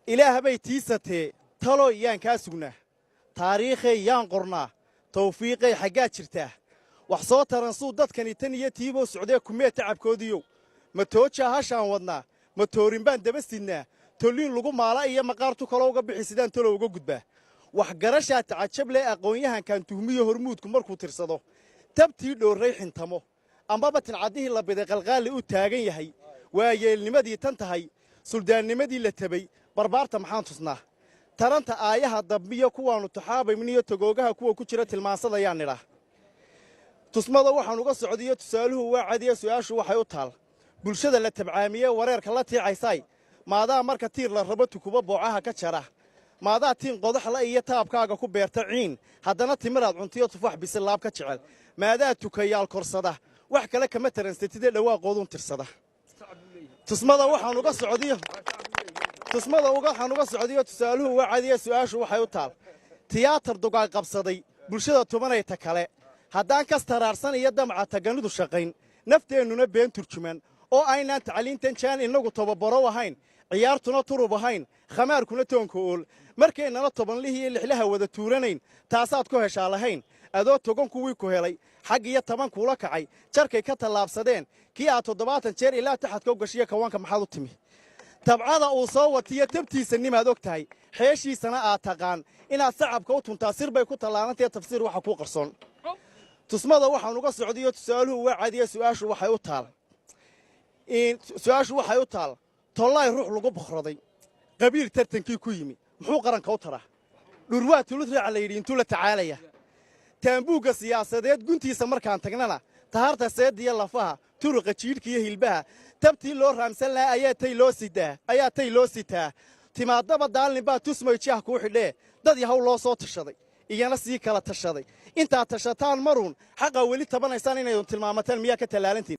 إله بيتيسته تلو يان كاسونا تاريخي يان قرنا توفيقي حاجات شرته وحصوت رنصود دت كان يتني تيبو السعودية كمية تعب كوديو متوجه هاشان ودنا متورين بان دبستنا تولين لقوا مالا إيا مقارتو كلاوغا بحسدان تلوغا قدبه وحقرشا تعجب لي أقويها كان تهمية هرمود كمركو ترصدو تبتي لو ريح انتمو أما بطن عديه الله بدأ قلقال لأو تاغن يهي ويال نمدي تنتهي سلدان نمدي اللي تبي بربارتا محان تصناه ترانتا آيها الضبية كوانو تحابي منيو تقوغها كوا كتيرة المعصدة يعني راه tusmada waxaan uga socdiyo tusaaluhu waa cadiya su'aashu waxay u taal bulshada la tabcaamiye wareerka la tiicaysay maadaa marka tiir la rabo tukuba boocaha ka jara maadaa tiin qodax la iyo taabkaaga ku beerta ciin haddana timiraad cuntiyo tufax bisil laab ka jecel maadaa tukayaal korsada wax kale kama taransatide dhawaaqoodun tirsada tusmada waxaan uga socdiyo tusaaluhu waa cadiya su'aashu waxay u taal tiyaatar dugaag qabsaday bulshada tubanayta kale haddaan kastaraarsan iyo damca taganidu shaqayn nafteennuna been turjuman oo aynaan tacliintan jaan inagu tababaro ahayn ciyaartuna turub ahayn khamaarkuna toonka ool markaynana tobanlihii iyo lixlaha wada tuuranayn taasaad ku heshaa lahayn adoo togan kuwii ku helay xag iyo taban kuula kacay jarkay ka tallaabsadeen kii aad 70 jeer ilaa taxadka u gashiya kawaanka maxaad u timi tabcada uu soo watiyo tabtiisa nimaad og tahay xeeshiisana aad taqaan inaad sacabka u tuntaa sir bay ku tallaanantee tafsiir waxa ku qarsoon tusmada waxaan uga socdiyo tusaaluhu waa cadiya su'aashu waxay u taal tollay ruux lagu boqraday qabiil tartankii ku yimi muxuu qaranka u taraa dhurwaa tulud raac la yidhi intuu la tacaalaya taambuuga siyaasadeed guntiisa markaan tagnana taharta seediya lafaha turuqa jiidhka iyo hilbaha tabtii loo raamsan lahaa ayaa tay loo sitaa timaadaba daalin baa tusmay jiah kuu xidhee dad yahow loo soo tashaday iyana sii kala tashaday intaa tashataan maruun xaqa weli tabanaysaan inaydun tilmaamataan miyaa ka tallaalantiin